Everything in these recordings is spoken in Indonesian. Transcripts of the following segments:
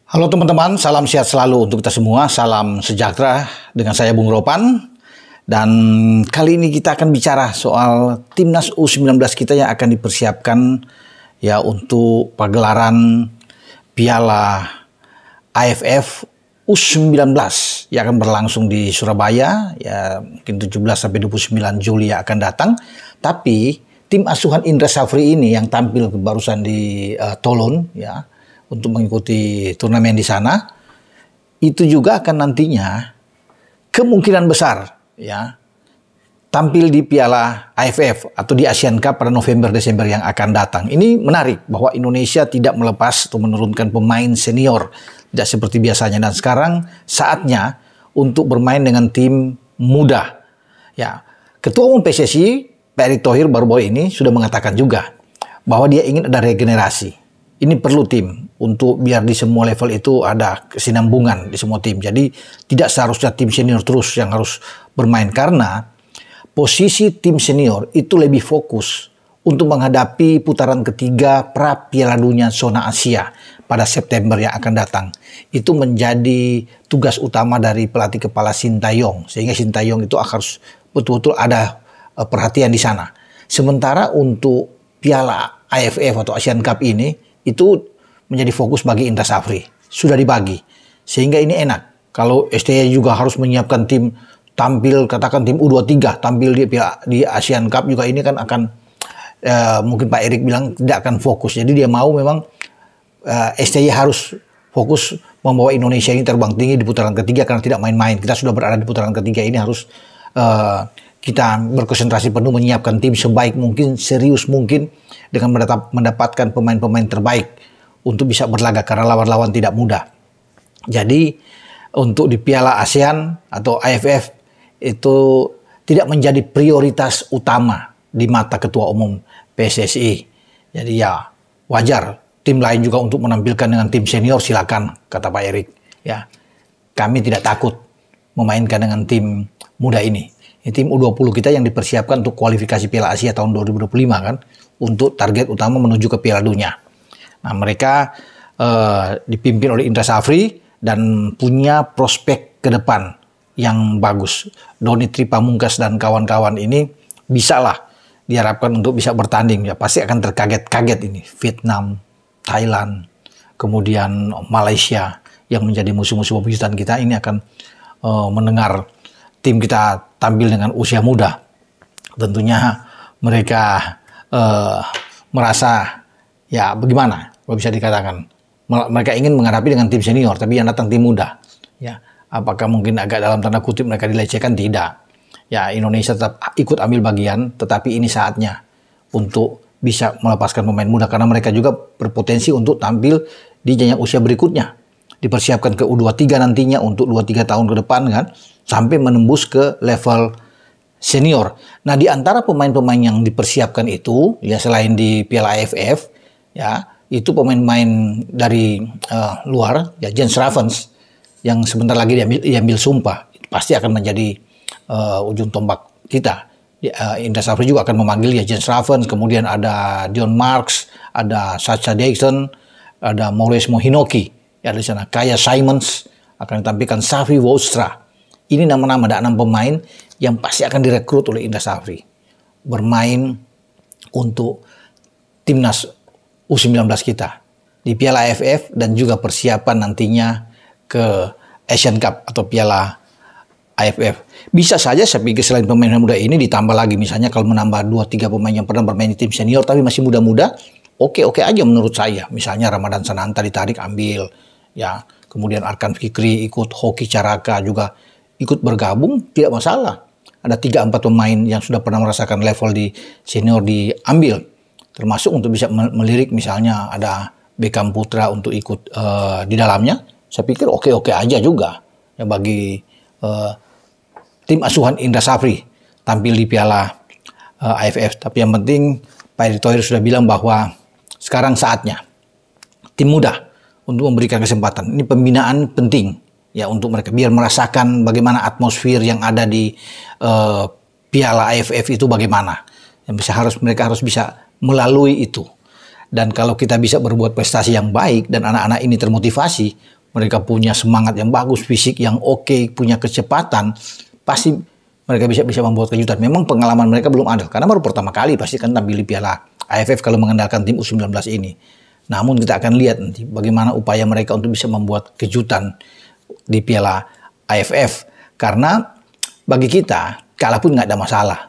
Halo teman-teman, salam sehat selalu untuk kita semua, salam sejahtera dengan saya Bung Ropan. Dan kali ini kita akan bicara soal Timnas U19 kita yang akan dipersiapkan ya untuk pagelaran Piala AFF U19 yang akan berlangsung di Surabaya ya mungkin 17 sampai 29 Juli yang akan datang. Tapi tim asuhan Indra Safri ini yang tampil barusan di Toulon ya untuk mengikuti turnamen di sana, itu juga akan nantinya kemungkinan besar ya tampil di Piala AFF atau di Asian Cup pada November-Desember yang akan datang. Ini menarik bahwa Indonesia tidak melepas atau menurunkan pemain senior, tidak seperti biasanya, dan sekarang saatnya untuk bermain dengan tim muda. Ya, Ketua Umum PSSI Pak Erick Thohir baru-baru ini sudah mengatakan juga bahwa dia ingin ada regenerasi. Ini perlu tim untuk biar di semua level itu ada kesinambungan di semua tim. Jadi tidak seharusnya tim senior terus yang harus bermain, karena posisi tim senior itu lebih fokus untuk menghadapi putaran ketiga pra Piala Dunia zona Asia pada September yang akan datang. Itu menjadi tugas utama dari pelatih kepala Sintayong, sehingga Sintayong itu harus betul-betul ada perhatian di sana. Sementara untuk Piala AFF atau Asian Cup ini itu menjadi fokus bagi Indra Safri. Sudah dibagi. Sehingga ini enak. Kalau STY juga harus menyiapkan tim tampil, katakan tim U23 tampil di Asian Cup juga, ini kan akan mungkin Pak Erick bilang tidak akan fokus. Jadi dia mau memang STY harus fokus membawa Indonesia ini terbang tinggi di putaran ketiga, karena tidak main-main. Kita sudah berada di putaran ketiga ini, harus kita berkonsentrasi penuh menyiapkan tim sebaik mungkin, serius mungkin, dengan mendapatkan pemain-pemain terbaik untuk bisa berlaga, karena lawan-lawan tidak mudah. Jadi untuk di Piala ASEAN atau AFF itu tidak menjadi prioritas utama di mata Ketua Umum PSSI. Jadi ya wajar tim lain juga untuk menampilkan dengan tim senior, silakan, kata Pak Erick. Ya, kami tidak takut memainkan dengan tim muda ini. Ini tim U20 kita yang dipersiapkan untuk kualifikasi Piala Asia tahun 2025 kan, untuk target utama menuju ke Piala Dunia. Nah, mereka dipimpin oleh Indra Safri dan punya prospek ke depan yang bagus. Doni Tripamungkas dan kawan-kawan ini bisalah diharapkan untuk bisa bertanding. Ya, pasti akan terkaget-kaget ini. Vietnam, Thailand, kemudian Malaysia yang menjadi musuh-musuh bebuyutan kita ini akan mendengar tim kita tampil dengan usia muda. Tentunya mereka merasa ya bagaimana kalau bisa dikatakan mereka ingin menghadapi dengan tim senior, tapi yang datang tim muda. Ya, apakah mungkin agak dalam tanda kutip mereka dilecehkan? Tidak. Ya, Indonesia tetap ikut ambil bagian, tetapi ini saatnya untuk bisa melepaskan pemain muda, karena mereka juga berpotensi untuk tampil di jenjang usia berikutnya. Dipersiapkan ke U23 nantinya untuk 2-3 tahun ke depan kan, sampai menembus ke level senior. Nah, di antara pemain-pemain yang dipersiapkan itu ya, selain di Piala AFF ya, itu pemain-pemain dari luar ya, Jens Ravens yang sebentar lagi diambil sumpah, pasti akan menjadi ujung tombak kita. Indra Safri juga akan memanggil ya Jens Ravens, kemudian ada Dion Marks, ada Sacha Dixon, ada Maurice Mohinoki ya di sana, Kaya Simons akan ditampilkan, Safi Wostra. Ini nama-nama, ada 6 pemain yang pasti akan direkrut oleh Indra Safri bermain untuk timnas U19 kita di Piala AFF dan juga persiapan nantinya ke Asian Cup atau Piala AFF. Bisa saja saya pikir selain pemain muda ini ditambah lagi, misalnya kalau menambah 2-3 pemain yang pernah bermain di tim senior tapi masih muda-muda, oke-oke aja menurut saya. Misalnya Ramadan Sananta ditarik ambil ya, kemudian Arkan Fikri ikut, Hoki Caraka juga ikut bergabung, tidak masalah. Ada 3-4 pemain yang sudah pernah merasakan level di senior diambil, termasuk untuk bisa melirik misalnya ada Beckham Putra untuk ikut di dalamnya. Saya pikir oke-oke aja juga ya bagi tim asuhan Indra Safri tampil di Piala AFF. Tapi yang penting Pak Erick Thohir sudah bilang bahwa sekarang saatnya tim muda untuk memberikan kesempatan. Ini pembinaan penting ya untuk mereka, biar merasakan bagaimana atmosfer yang ada di Piala AFF itu bagaimana. Yang mereka harus bisa melalui itu. Dan kalau kita bisa berbuat prestasi yang baik dan anak-anak ini termotivasi, mereka punya semangat yang bagus, fisik yang oke, punya kecepatan, pasti mereka bisa membuat kejutan. Memang pengalaman mereka belum ada, karena baru pertama kali pasti kan tampil di Piala AFF kalau mengandalkan tim U19 ini. Namun kita akan lihat nanti bagaimana upaya mereka untuk bisa membuat kejutan di Piala AFF. Karena bagi kita, kalah pun nggak ada masalah.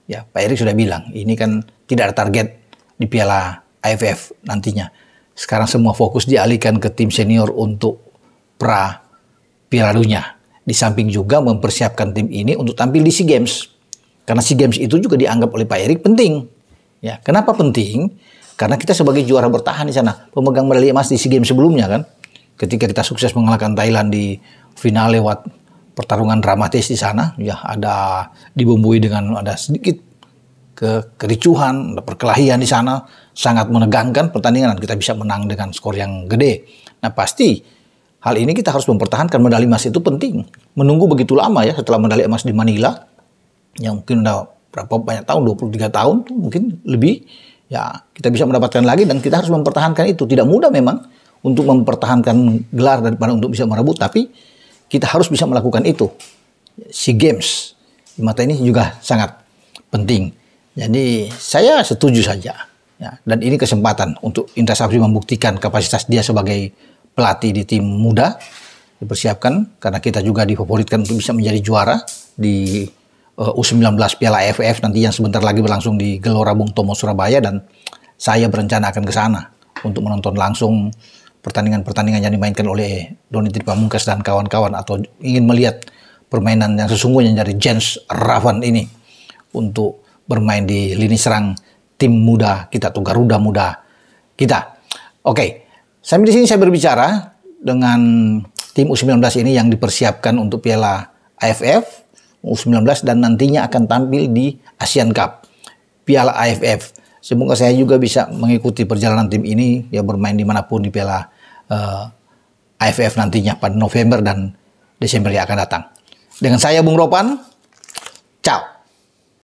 Ya, Pak Erik sudah bilang, ini kan tidak ada target di Piala AFF nantinya. Sekarang semua fokus dialihkan ke tim senior untuk pra Piala Dunia. Di samping juga mempersiapkan tim ini untuk tampil di SEA Games. Karena SEA Games itu juga dianggap oleh Pak Erik penting. Ya, kenapa penting? Karena kita sebagai juara bertahan di sana, pemegang medali emas di SEA Games sebelumnya kan. Ketika kita sukses mengalahkan Thailand di final lewat pertarungan dramatis di sana, ya ada dibumbui dengan ada sedikit kericuhan, ada perkelahian di sana, sangat menegangkan pertandingan dan kita bisa menang dengan skor yang gede. Nah pasti hal ini kita harus mempertahankan medali emas itu penting. Menunggu begitu lama ya setelah medali emas di Manila, yang mungkin udah berapa banyak tahun, 23 tahun mungkin lebih, ya kita bisa mendapatkan lagi dan kita harus mempertahankan itu. Tidak mudah memang untuk mempertahankan gelar daripada untuk bisa merebut, tapi kita harus bisa melakukan itu. SEA Games di mata ini juga sangat penting. Jadi saya setuju saja. Ya, dan ini kesempatan untuk Indra Safri membuktikan kapasitas dia sebagai pelatih di tim muda. Dipersiapkan karena kita juga difavoritkan untuk bisa menjadi juara di U19 Piala AFF nanti yang sebentar lagi berlangsung di Gelora Bung Tomo Surabaya, dan saya berencana akan ke sana untuk menonton langsung pertandingan-pertandingan yang dimainkan oleh Donny Tripamungkas dan kawan-kawan, atau ingin melihat permainan yang sesungguhnya dari Jens Ravan ini untuk bermain di lini serang tim muda kita tuh, Garuda Muda kita. Oke, sampai di sini saya berbicara dengan tim U19 ini yang dipersiapkan untuk Piala AFF U19 dan nantinya akan tampil di Asian Cup Piala AFF. Semoga saya juga bisa mengikuti perjalanan tim ini ya, bermain dimanapun di Piala AFF nantinya pada November dan Desember yang akan datang. Dengan saya Bung Ropan, ciao.